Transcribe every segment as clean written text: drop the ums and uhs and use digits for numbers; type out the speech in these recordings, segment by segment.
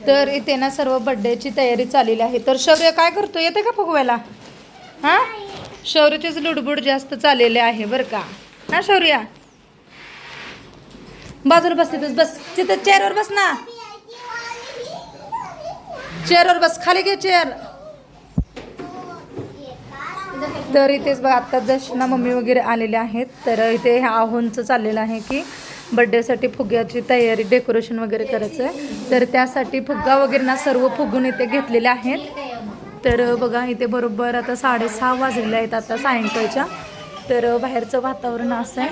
तर इथे ना सर्व बड्डेची तयारी चाललेली आहे. तर शौर्य काय करतो, येते का फुगवायला? हां, शौर्याचीच लुडबुड जास्त चाललेले आहे बरं का. हा शौर्या, बाजूला बस, तिथंच बस, तिथं चेअरवर बस ना, चेअरवर बस, खाली घे चेअर. तर इथेच बघा आत्ता जस्ट ना मम्मी वगैरे आलेले आहेत. तर इथे ह्या आहोंचं चाललेलं आहे की बड्डेसाठी फुग्याची तयारी, डेकोरेशन वगैरे करायचं आहे. तर त्यासाठी फुग्गा वगैरे ना सर्व फुगून इथे घेतलेले आहेत. तर बघा इथे बरोबर आता 6:30 वाजलेले आहेत आता सायंकाळच्या. तर बाहेरचं वातावरण असं आहे,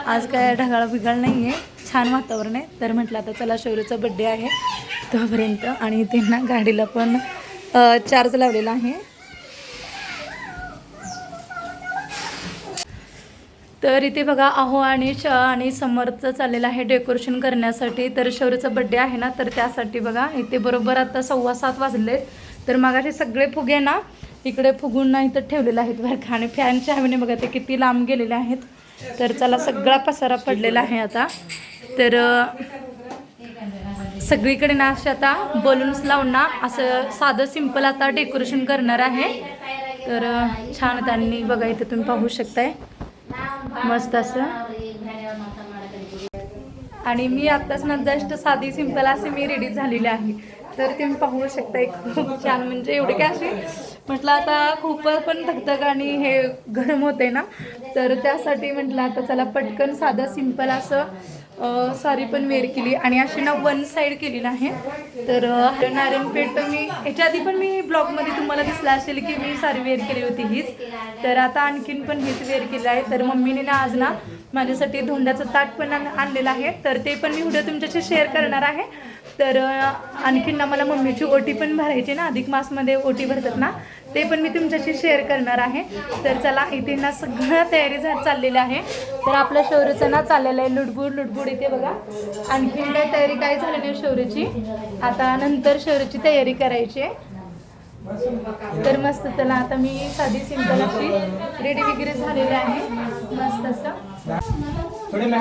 आज काय ढगाळ बिगाळ नाही आहे, छान वातावरण आहे. तर म्हटलं आता चला शौर्यचा बड्डे आहे तोपर्यंत. आणि इथे ना गाडीला पण चार्ज लावलेला आहे. तर इथे बघा आहो आणि समर्थचं चाललेलं आहे डेकोरेशन करण्यासाठी. तर शौर्यचा बड्डे आहे ना, तर त्यासाठी बघा इथे बरोबर आता 6:15 वाजले. तर मगाशी सगळे फुगे ना इकडे फुगून ना इथं ठेवलेले आहेत बरं का. आणि फॅनच्या हवेने बघा ते किती लांब गेलेले आहेत. तर चला सगळा पसारा पडलेला आहे आता. तर सगळीकडे ना असे आता बलून्स लावून ना असं साधं सिंपल आता डेकोरेशन करणार आहे. तर छान त्यांनी बघा इथे तुम्ही पाहू शकताय मस्त असं. आणि मी आत्ताच ना जस्ट साधी सिंपल असे मी रेडी झालेली आहे. तर तुम्ही पाहू शकताय खूप छान, म्हणजे एवढे काय असे म्हटलं आता खूप पण धगधग आणि हे गरम होते ना, तर त्यासाठी म्हटलं आता चला पटकन साधं सिंपल असं साडी पण वेअर केली आणि अशी ना वन साईड केलेलं आहे. तर नारायणपेठ मी ह्याच्या आधी पण मी ब्लॉगमध्ये तुम्हाला दिसलं असेल की मी साडी वेअर केली होती हीच. तर आता आणखीन पण हीच वेअर केलं आहे. तर मम्मीने ना आज ना माझ्यासाठी धोंड्याचं ताट पण आणलेलं आहे. तर ते पण मी व्हिडिओ तुमच्याशी शेअर करणार आहे. तर आणखीन ना मला मम्मीची ओटी पण भरायची ना, अधिक मासमध्ये ओटी भरतात ना, ते पण मी तुमच्याशी शेअर करणार आहे. तर चला इथे ना सगळं तयारी चाललेली आहे. तर आपल्या शौर्याचं ना चाललेलं आहे लुडबुड इथे बघा. आणखीन काय तयारी काय झाली नाही शौर्याची, आता नंतर शौर्याची तयारी करायची आहे. तर मस्त चला आता मी साधी सिंपल अशी रेडी वगैरे झालेली आहे मस्त असं.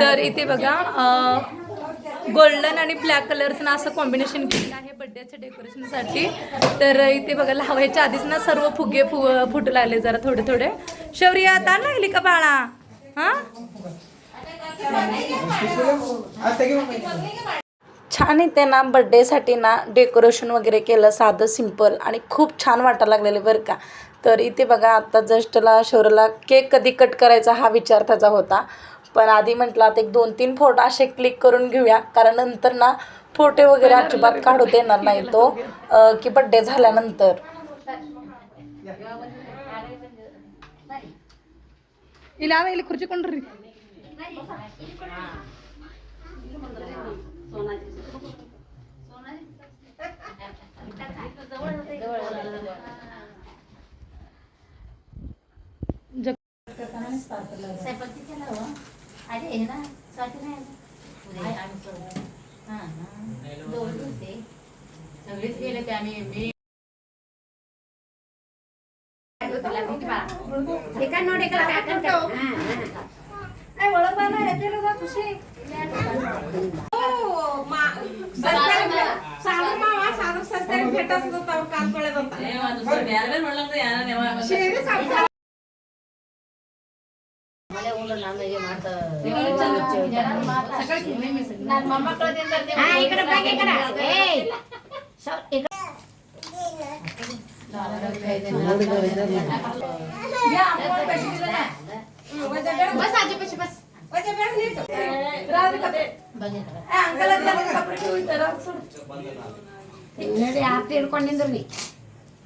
तर इथे बघा गोल्डन आणि ब्लॅक कलरचं ना असं कॉम्बिनेशन केलेलं आहे बड्डेच्या डेकोरेशनसाठी. तर इथे बघा लावायच्या आधीच ना सर्व फुगे फुटू लागले जरा थोडे थोडे. शौर्या ताण लागली का बाळा? हां छान इथे ना बड्डेसाठी ना डेकोरेशन वगैरे केलं साधं सिंपल आणि खूप छान वाटायला लागलेलं बरं का. तर इथे बघा आत्ता जस्टला शौर्याला केक कधी कट करायचा हा विचार त्याचा होता. पण आधी म्हटलं आता 1-2-3 फोटो असे क्लिक करून घेऊया, कारण नंतर ना फोटो वगैरे अजिबात काढू देणार नाही तो की बड्डे झाल्यानंतर. खुर्ची कोण रे?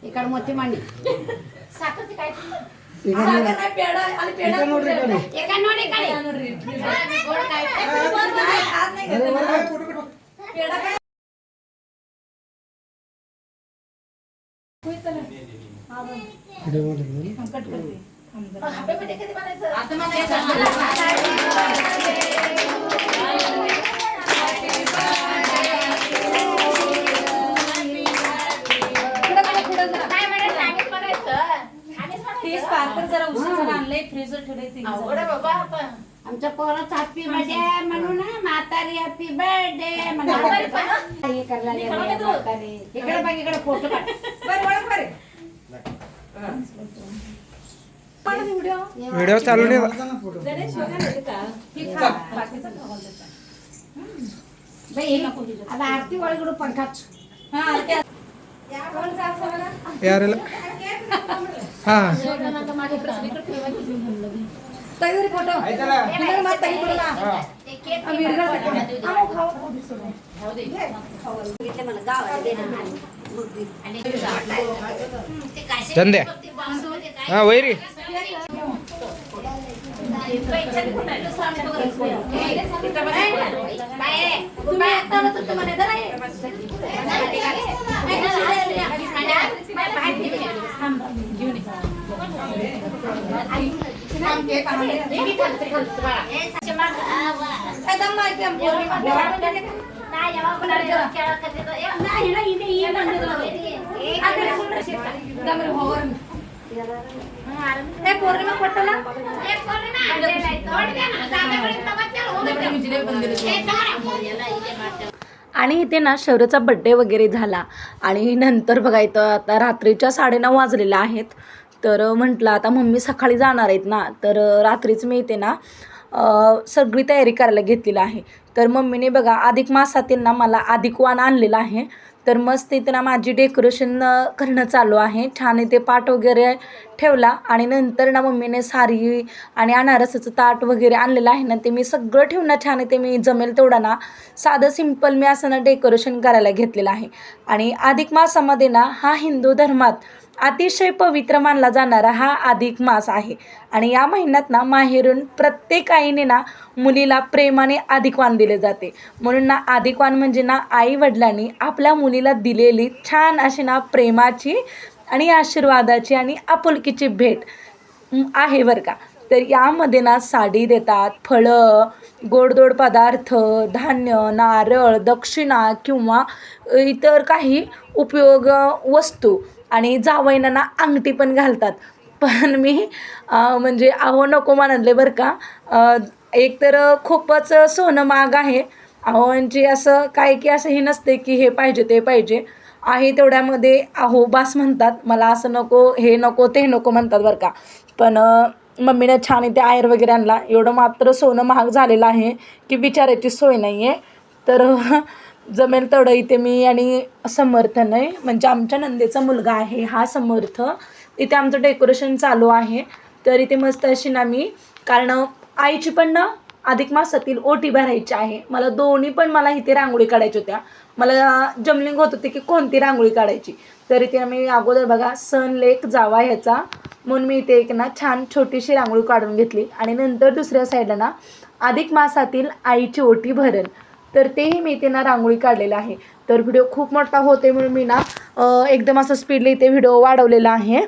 ఇక్కడ మొత్తం మండి जरा उशीर आणलंय फ्रीजर ठेवायचं. आमच्या पोराचा हॅपी बर्थडे म्हणून म्हातारी हॅपी बर्थडे म्हणून इकडे बघ इकडे फोटो काढ व्हिडिओ चालू नाही आता आरती वाळगडू पंखाच यार हा फोटो धंद्या हा वैरी पौर्णिमा पटला आणि इथे ना शौर्यचा बड्डे वगैरे झाला आणि नंतर बघायचं आता रात्रीच्या 9:30 वाजलेल्या आहेत. तर म्हटलं आता मम्मी सकाळी जाणार आहेत ना, तर रात्रीच मी इथे ना सगळी तयारी करायला घेतलेली आहे. तर मम्मीने बघा अधिक मासातील ना मला अधिक वाण आणलेलं आहे. तर मस्त इथे ना माझी डेकोरेशन करणं चालू आहे. छान इथे पाट वगैरे ठेवला आणि नंतर ना मम्मीने सारी आणि अनारसाचं ताट वगैरे आणलेलं आहे ना, ते मी सगळं ठेवून ना छान इथे मी जमेल तेवढं ना साधं सिंपल मी असं ना डेकोरेशन करायला घेतलेलं आहे. आणि अधिक मासामध्ये ना हा हिंदू धर्मात अतिशय पवित्र मानला जाणारा हा अधिक मास आहे. आणि या महिन्यात ना माहेरून प्रत्येक आईने ना मुलीला प्रेमाने अधिकवान दिले जाते. म्हणून ना अधिकवान म्हणजे ना आई वडिलांनी आपल्या मुलीला दिलेली छान अशी ना प्रेमाची आणि आशीर्वादाची आणि आपुलकीची भेट आहे बरं का. तर यामध्ये ना साडी देतात, फळं, गोडधोड पदार्थ, धान्य, नारळ, दक्षिणा किंवा इतर काही उपयोग वस्तू आणि जावयाला ना अंगठी पण घालतात. पण मी म्हणजे अहो नको म्हणले बरं का. एक तर खूपच सोनं महाग आहे. अहो म्हणजे असं काय की असं हे नसते की हे पाहिजे ते पाहिजे आहे तेवढ्यामध्ये अहो बास म्हणतात. मला असं नको हे नको ते नको म्हणतात बरं का. पण मम्मीनं छान इथे आयर वगैरे आणला. एवढं मात्र सोनं महाग झालेलं आहे की विचारायची सोय नाही आहे. तर जमेल तेवढं इथे मी आणि समर्थ नाही म्हणजे आमच्या नंदेचा मुलगा आहे हा समर्थ, इथे आमचं डेकोरेशन चालू आहे. तर इथे मस्त अशी ना मी कारण आईची पण ना अधिक मासातील ओटी भरायची आहे. मला दोन्ही पण मला इथे रांगोळी काढायची होत्या. मला जमलिंग होत होते की कोणती रांगोळी काढायची. तर इथे आम्ही अगोदर बघा सण लेक जावा ह्याचा म्हणून मी इथे एक ना छान छोटीशी रांगोळी काढून घेतली. आणि नंतर दुसऱ्या साईडला ना अधिक मासातील आईची ओटी भरण, तर तेही मी इथे ना रांगोळी काढलेलं आहे. तर व्हिडिओ खूप मोठा होते म्हणून मी ना एकदम असं स्पीडली इथे व्हिडिओ वाढवलेला आहे.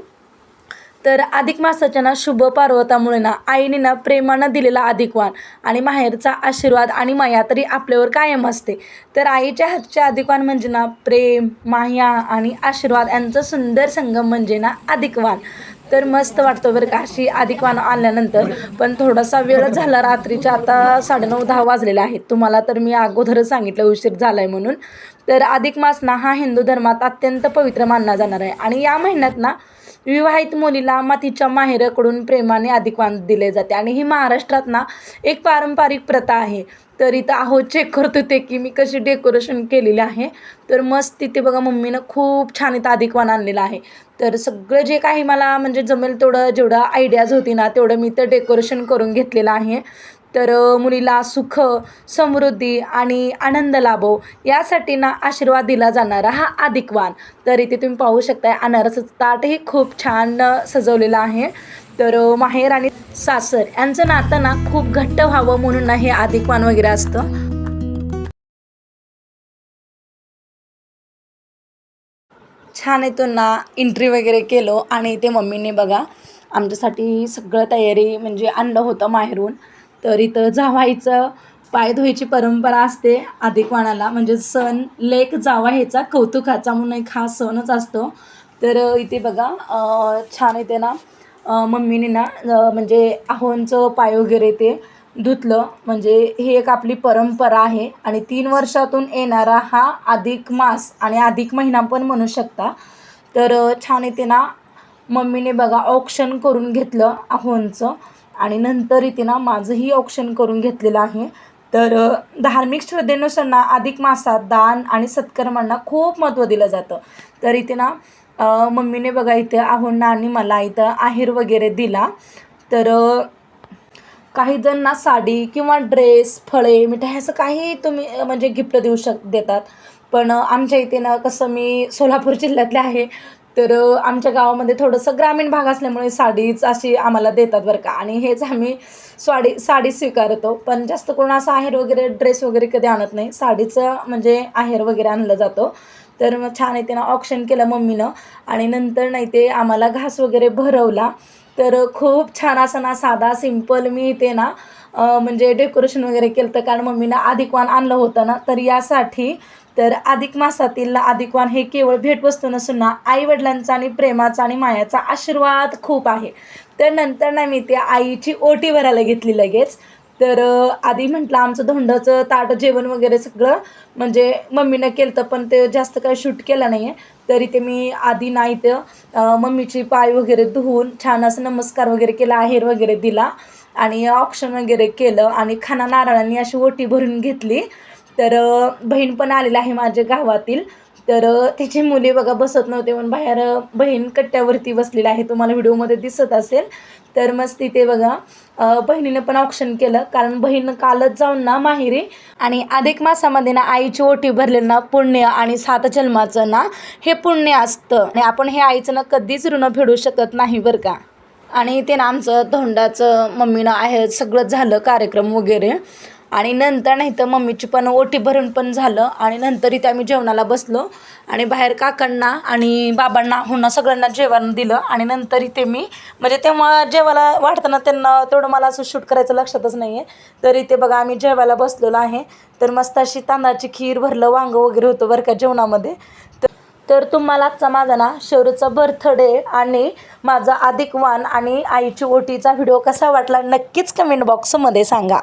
तर अधिक मासाच्या ना शुभ पार्वतामुळे ना आईने ना प्रेमानं दिलेला अधिकवान आणि माहेरचा आशीर्वाद आणि माया तरी आपल्यावर कायम असते. तर आईच्या हातचे अधिकवान म्हणजे ना प्रेम, माया आणि आशीर्वाद यांचं सुंदर संगम म्हणजे ना अधिकवान. तर मस्त वाटतं बरं का अशी अधिकवान आणल्यानंतर. पण थोडासा वेळ झाला रात्रीच्या आता 9:30-10 वाजलेले आहेत. तुम्हाला तर मी अगोदरच सांगितलं उशीर झाला आहे म्हणून. तर अधिक मास ना हा हिंदू धर्मात अत्यंत पवित्र मानला जाणार आहे. आणि या महिन्यात ना विवाहित मुलीला मातीच्या माहेराकडून प्रेमाने अधिकवान दिले जाते. आणि ही महाराष्ट्रात ना एक पारंपरिक प्रथा आहे. तर इथं अहो चेक करत होते की मी कशी डेकोरेशन केलेली आहे. तर मस्त तिथे बघा मम्मीनं खूप छान इथं अधिकवान आणलेलं आहे. तर सगळं जे काही मला म्हणजे जमेल तेवढं जेवढं आयडियाज होती ना तेवढं मी तर डेकोरेशन करून घेतलेलं आहे. तर मुलीला सुख, समृद्धी आणि आनंद लाभो यासाठी ना आशीर्वाद दिला जाणारा हा अधिकवान. तर इथे तुम्ही पाहू शकताय अनारसाचं ताटही खूप छान सजवलेलं आहे. तर माहेर आणि सासर यांचं नातं ना खूप घट्ट व्हावं म्हणून ना हे अधिकवान वगैरे असतं. छान इथून ना एंट्री वगैरे केलो आणि ते मम्मीने बघा आमच्यासाठी सगळं तयारी म्हणजे आणलं होतं माहेरून. तर इथं जावायचं पाय धुवायची परंपरा असते अधिकवानाला, म्हणजे सण लेक जावा ह्याचा कौतुकाचा म्हणून एक हा सणच असतो. तर इथे बघा छान इथे ना मम्मीने ना म्हणजे आहोंचं पाय वगैरे ते धुतलं. म्हणजे ही एक आपली परंपरा आहे आणि 3 वर्षातून येणारा हा अधिक मास आणि अधिक महिना पण म्हणू शकता. तर छान इथे ना मम्मीने बघा औक्षण करून घेतलं आहोंचं आणि नंतर इथे ना माझंही औक्षण करून घेतलेलं आहे. तर धार्मिक श्रद्धेनुसार ना अधिक मासात दान आणि सत्कर्मांना खूप महत्त्व दिलं जातं. तर इथे ना मम्मीने बघा इथे आहोंना आणि मला इथं आहेर वगैरे दिला. तर काही जण ना साडी किंवा ड्रेस, फळे, मिठाई असं काही तुम्ही म्हणजे गिफ्ट देऊ देतात. पण आमच्या इथे ना कसं मी सोलापूर जिल्ह्यातले आहे, तर आमच्या गावामध्ये थोडंसं ग्रामीण भाग असल्यामुळे साडीच अशी आम्हाला देतात बरं का. आणि हेच आम्ही साडी स्वीकारतो. पण जास्त करून असं आहेर वगैरे ड्रेस वगैरे कधी आणत नाही. साडीचं म्हणजे आहेर वगैरे आणलं जातं. तर मग छान इथे ना ऑप्शन केलं मम्मीनं आणि नंतर नाही ते आम्हाला घास वगैरे भरवला. तर खूप छान असं ना साधा सिंपल मी इथे ना म्हणजे डेकोरेशन वगैरे केलं होतं. कारण मम्मीनं अधिक वाण आणलं होतं ना, तर यासाठी. तर अधिक मासातील अधिक वाण हे केवळ भेटवस्तू नसून ना आईवडिलांचा आणि प्रेमाचा आणि मायाचा आशीर्वाद खूप आहे. तर नंतर ना मी ते आईची ओटी भरायला घेतली लगेच. तर आधी म्हटलं आमचं धोंडाचं ताट जेवण वगैरे सगळं म्हणजे मम्मीनं केलं होतं, पण ते जास्त काही शूट केलं नाही आहे. तरी ते मी आधी ना इथं मम्मीची पाय वगैरे धुवून छान असं नमस्कार वगैरे केला, आहेर वगैरे दिला आणि औक्षण वगैरे केलं आणि खाना नारळांनी अशी ओटी भरून घेतली. तर बहीण पण आलेली आहे माझ्या गावातील. तर तिची मुली बघा बसत नव्हते म्हणून बाहेर बहीण कट्ट्यावरती बसलेली आहे, तुम्हाला व्हिडिओमध्ये दिसत असेल. तर मस्त तिथे बघा बहिणीनं पण औक्षण केलं. कारण बहीण कालच जाऊन ना माहेरी आणि अधिक मासामध्ये ना आईची ओटी भरले ना पुण्य आणि 7 जन्माचं ना हे पुण्य असतं आणि आपण हे आईचं ना कधीच ऋण फेडू शकत नाही बरं का. आणि ते ना आमचं धोंडाचं मम्मीनं आहे सगळं झालं कार्यक्रम वगैरे आणि नंतर नाही तर मम्मीची पण ओटी भरून पण झालं आणि नंतर इथे आम्ही जेवणाला बसलो आणि बाहेर काकांना आणि बाबांना होणं सगळ्यांना जेवण दिलं आणि नंतर इथे मी म्हणजे तेव्हा जेवायला वाटताना त्यांना तेवढं मला असं शूट करायचं लक्षातच नाही आहे. तर इथे बघा आम्ही जेवायला बसलेलो आहे. तर मस्त अशी तांदळाची खीर, भरलं वांगं वगैरे होतं बरं का जेवणामध्ये. तर तुम्हाला आजचा माझा ना शौर्यचा बर्थडे आणि माझा अधिक वाण आणि आईची ओटीचा व्हिडिओ कसा वाटला नक्कीच कमेंट बॉक्समध्ये सांगा.